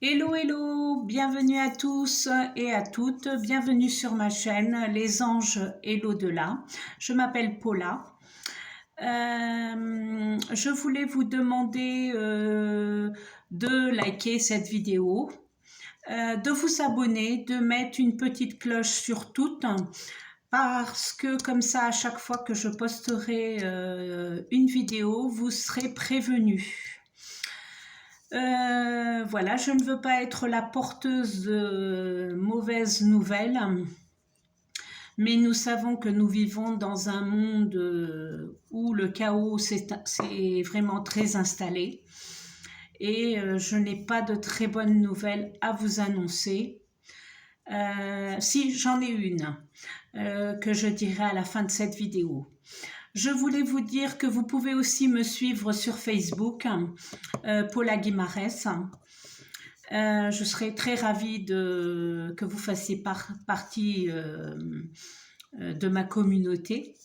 Hello, hello, bienvenue à tous et à toutes, bienvenue sur ma chaîne Les Anges et l'au-delà. Je m'appelle Paula. Je voulais vous demander de liker cette vidéo, de vous abonner, de mettre une petite cloche sur toutes, parce que comme ça, à chaque fois que je posterai une vidéo, vous serez prévenus. Voilà, je ne veux pas être la porteuse de mauvaises nouvelles, mais nous savons que nous vivons dans un monde où le chaos s'est vraiment très installé et je n'ai pas de très bonnes nouvelles à vous annoncer. Si, j'en ai une que je dirai à la fin de cette vidéo. Je voulais vous dire que vous pouvez aussi me suivre sur Facebook, Paula Guimarès. Je serais très ravie que vous fassiez partie de ma communauté.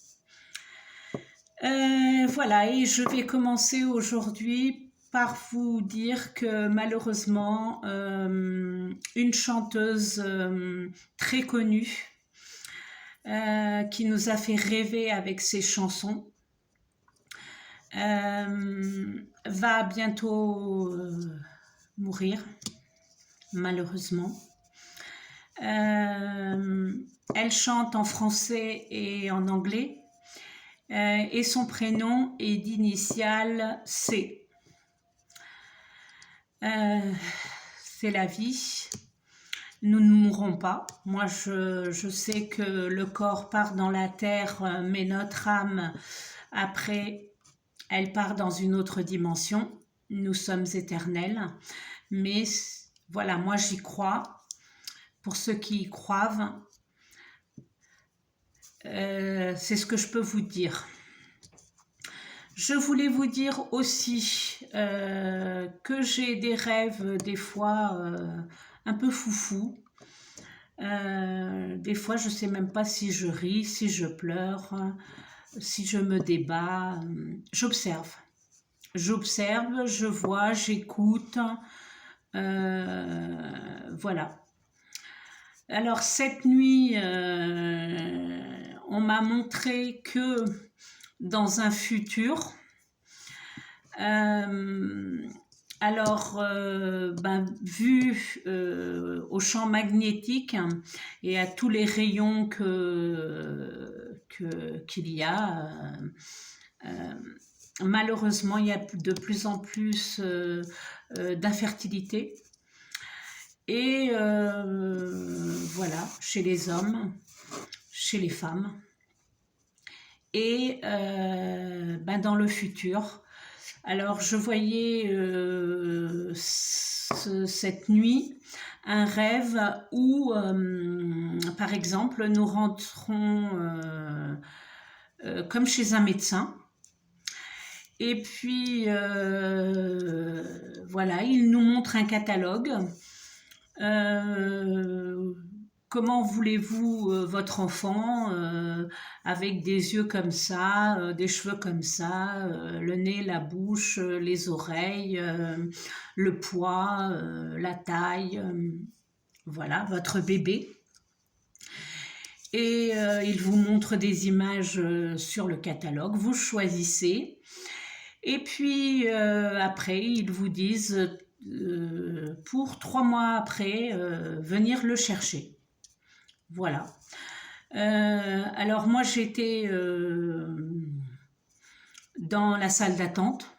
Voilà, et je vais commencer aujourd'hui par vous dire que malheureusement, une chanteuse très connue qui nous a fait rêver avec ses chansons va bientôt mourir, malheureusement. Elle chante en français et en anglais et son prénom est d'initiale C. C'est la vie. Nous ne mourrons pas. Moi, je sais que le corps part dans la terre, mais notre âme, après, elle part dans une autre dimension. Nous sommes éternels. Mais voilà, moi, j'y crois. Pour ceux qui y croient, c'est ce que je peux vous dire. Je voulais vous dire aussi que j'ai des rêves des fois un peu foufou. Des fois, je ne sais même pas si je ris, si je pleure, si je me débat. J'observe. J'observe, je vois, j'écoute. Voilà. Alors, cette nuit, on m'a montré que dans un futur, vu au champ magnétique et à tous les rayons qu'il y a, malheureusement, il y a de plus en plus d'infertilité. Et voilà, chez les hommes, chez les femmes. Et dans le futur, alors je voyais cette nuit un rêve où, par exemple, nous rentrons comme chez un médecin. Et puis, voilà, il nous montre un catalogue. Comment voulez-vous votre enfant avec des yeux comme ça, des cheveux comme ça, le nez, la bouche, les oreilles, le poids, la taille, voilà, votre bébé. Et il vous montre des images sur le catalogue, vous choisissez. Et puis après, ils vous disent pour 3 mois après, venir le chercher. Voilà. Alors moi, j'étais dans la salle d'attente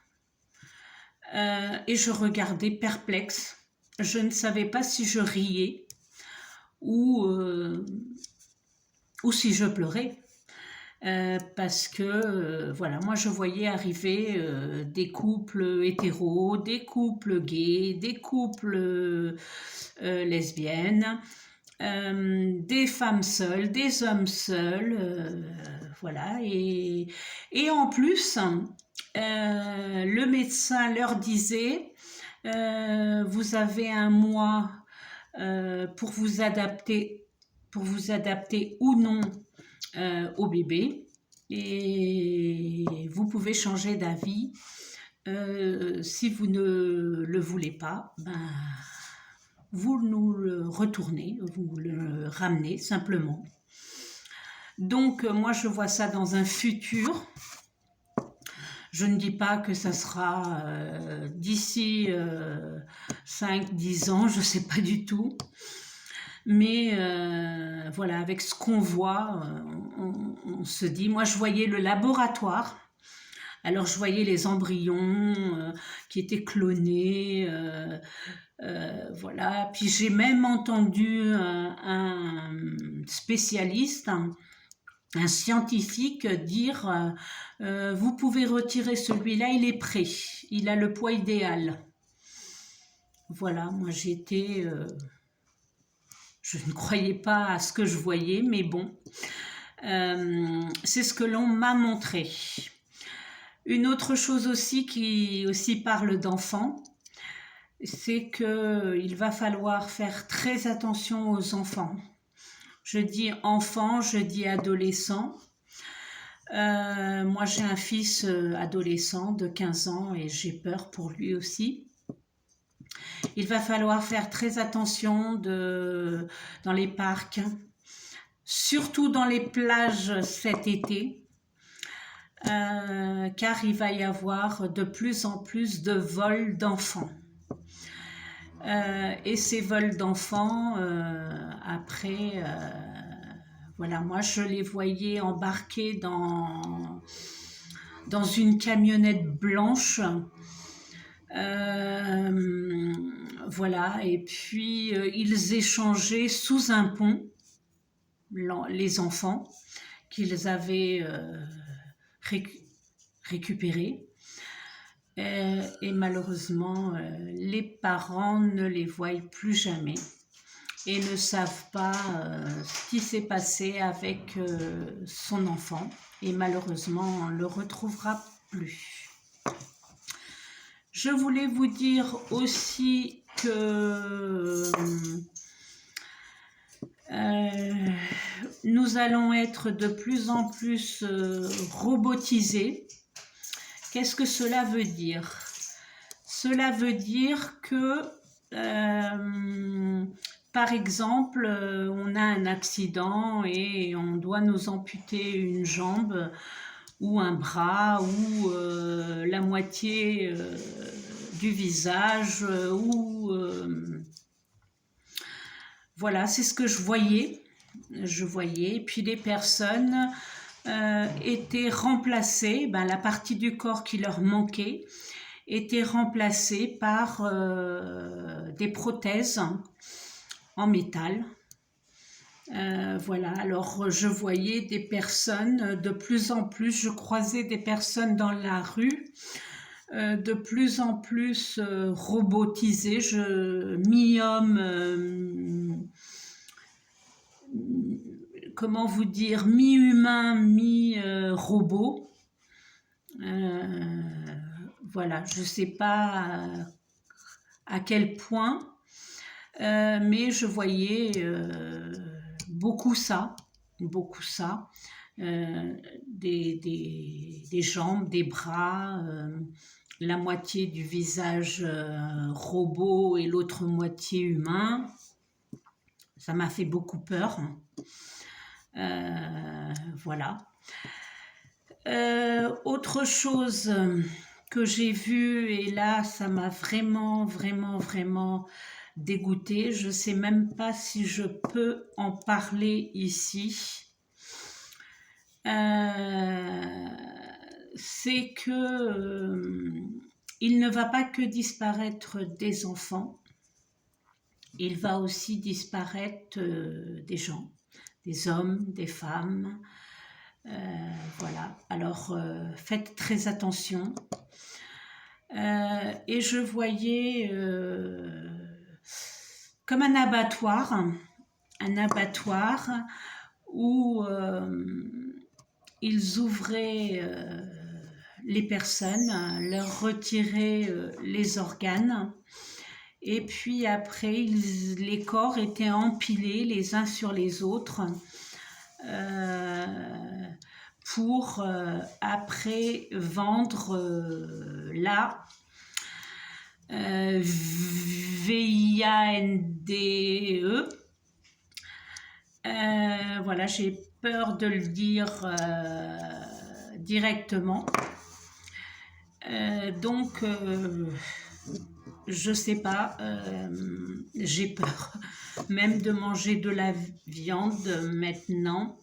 et je regardais perplexe. Je ne savais pas si je riais ou si je pleurais. Parce que voilà, moi je voyais arriver des couples hétéros, des couples gays, des couples lesbiennes, des femmes seules, des hommes seuls, voilà, et en plus le médecin leur disait vous avez 1 mois pour vous adapter ou non au bébé, et vous pouvez changer d'avis si vous ne le voulez pas. vous nous le retournez, vous le ramenez simplement. Donc moi je vois ça dans un futur. Je ne dis pas que ça sera d'ici 5-10 ans, je ne sais pas du tout. Mais voilà, avec ce qu'on voit, on se dit, moi je voyais le laboratoire. Alors je voyais les embryons qui étaient clonés, voilà. Puis j'ai même entendu un spécialiste, un scientifique dire vous pouvez retirer celui-là, il est prêt, il a le poids idéal. Voilà, moi j'étais... je ne croyais pas à ce que je voyais, mais bon, c'est ce que l'on m'a montré. Une autre chose aussi qui aussi parle d'enfants, c'est qu'il va falloir faire très attention aux enfants. Je dis enfant, je dis adolescent. Moi j'ai un fils adolescent de 15 ans et j'ai peur pour lui aussi. Il va falloir faire très attention dans les parcs, surtout dans les plages cet été, car il va y avoir de plus en plus de vols d'enfants. Et ces vols d'enfants, après, voilà, moi je les voyais embarqués dans une camionnette blanche. Voilà, et puis ils échangeaient sous un pont, les enfants qu'ils avaient récupérés. Et malheureusement, les parents ne les voient plus jamais et ne savent pas ce qui s'est passé avec son enfant. Et malheureusement, on ne le retrouvera plus. Je voulais vous dire aussi que nous allons être de plus en plus robotisés. Qu'est-ce que cela veut dire? Cela veut dire que, par exemple, on a un accident et on doit nous amputer une jambe ou un bras ou la moitié du visage ou voilà, c'est ce que je voyais. Puis les personnes étaient remplacées, la partie du corps qui leur manquait était remplacée par des prothèses en métal. Voilà, alors je voyais des personnes, de plus en plus, je croisais des personnes dans la rue, de plus en plus robotisées, mi-homme, comment vous dire, mi-humain, mi-robot. Voilà, je ne sais pas à quel point, mais je voyais beaucoup ça, des jambes, des bras, la moitié du visage robot et l'autre moitié humain. Ça m'a fait beaucoup peur. Voilà. Autre chose que j'ai vu, et là ça m'a vraiment dégoûtée, je ne sais même pas si je peux en parler ici, c'est que il ne va pas que disparaître des enfants, il va aussi disparaître des gens, des hommes, des femmes. Voilà, alors faites très attention. Et je voyais comme un abattoir où ils ouvraient les personnes, leur retiraient les organes, et puis après les corps étaient empilés les uns sur les autres pour après vendre là VIANDE. Voilà, j'ai peur de le dire directement. Donc, je sais pas, j'ai peur même de manger de la viande maintenant,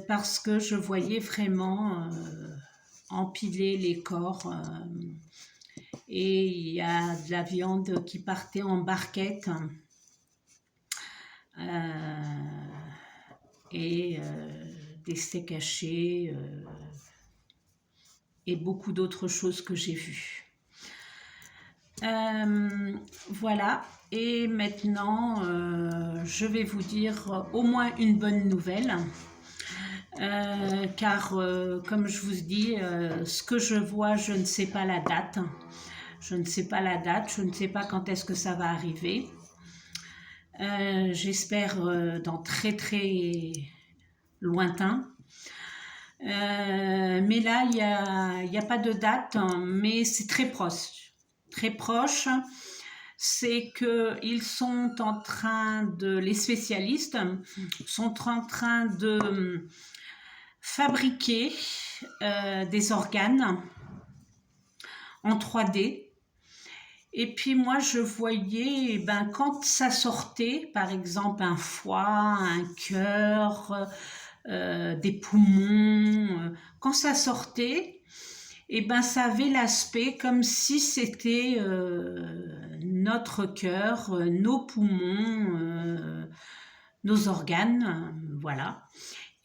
parce que je voyais vraiment empiler les corps, et il y a de la viande qui partait en barquette, et des steaks hachés, et beaucoup d'autres choses que j'ai vues. Voilà, et maintenant je vais vous dire au moins une bonne nouvelle, car comme je vous dis, ce que je vois, je ne sais pas la date. Je ne sais pas la date, je ne sais pas quand est-ce que ça va arriver. J'espère dans très très lointain. Mais là, il n'y a pas de date, hein, mais c'est très proche. Très proche, c'est qu'ils sont en train de, les spécialistes sont en train de fabriquer des organes en 3D. Et puis moi, je voyais, ben, quand ça sortait, par exemple un foie, un cœur, des poumons, quand ça sortait, et ben, ça avait l'aspect comme si c'était notre cœur, nos poumons, nos organes, voilà.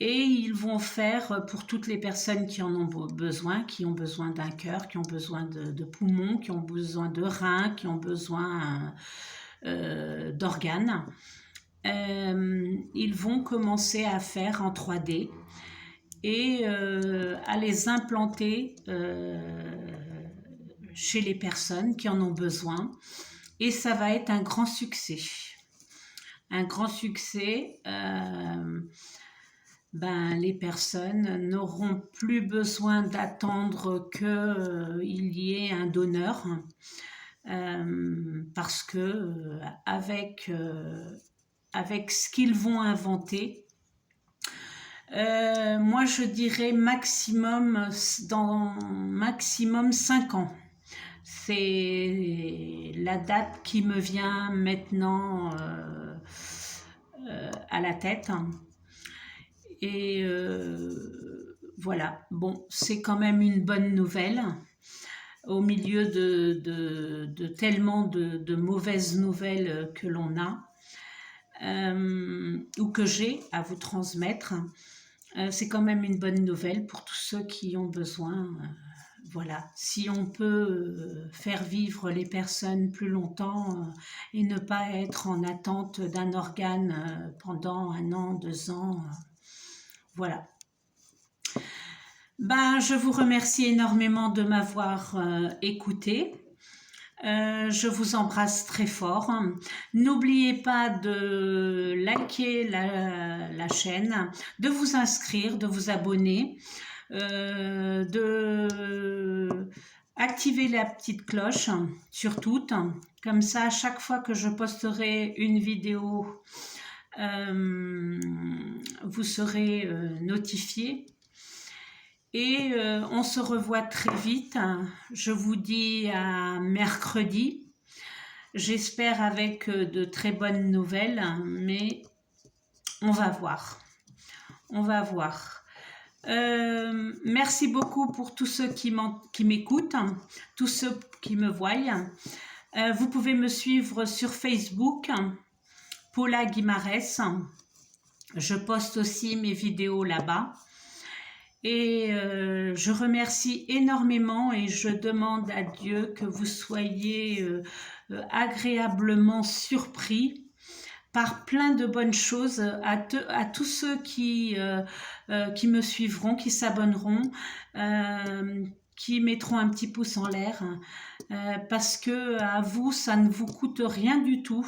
Et ils vont faire pour toutes les personnes qui en ont besoin, qui ont besoin d'un cœur, qui ont besoin de poumons, qui ont besoin de reins, qui ont besoin d'organes. Ils vont commencer à faire en 3D et à les implanter chez les personnes qui en ont besoin. Et ça va être un grand succès. Un grand succès. Ben, les personnes n'auront plus besoin d'attendre qu'il y ait un donneur, parce que avec ce qu'ils vont inventer, moi je dirais maximum 5 ans. C'est la date qui me vient maintenant à la tête. Et voilà, bon, c'est quand même une bonne nouvelle au milieu de tellement de mauvaises nouvelles que l'on a, ou que j'ai à vous transmettre. C'est quand même une bonne nouvelle pour tous ceux qui ont besoin. Voilà, si on peut faire vivre les personnes plus longtemps et ne pas être en attente d'un organe pendant 1 an, 2 ans, voilà. Ben, je vous remercie énormément de m'avoir écouté. Je vous embrasse très fort. N'oubliez pas de liker la chaîne, de vous inscrire, de vous abonner, de activer la petite cloche sur toutes. Comme ça, à chaque fois que je posterai une vidéo, vous serez notifié. Et on se revoit très vite. Je vous dis à mercredi. J'espère avec de très bonnes nouvelles, mais on va voir. On va voir. Merci beaucoup pour tous ceux qui m'écoutent, tous ceux qui me voient. Vous pouvez me suivre sur Facebook, Paula Guimarès. Je poste aussi mes vidéos là-bas. Et je remercie énormément et je demande à Dieu que vous soyez agréablement surpris par plein de bonnes choses, à tous ceux qui me suivront, qui s'abonneront, qui mettront un petit pouce en l'air, parce que à vous, ça ne vous coûte rien du tout,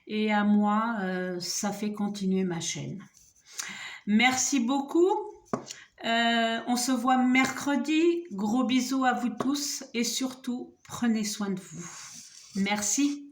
et à moi, ça fait continuer ma chaîne. Merci beaucoup. On se voit mercredi. Gros bisous à vous tous et surtout, prenez soin de vous. Merci.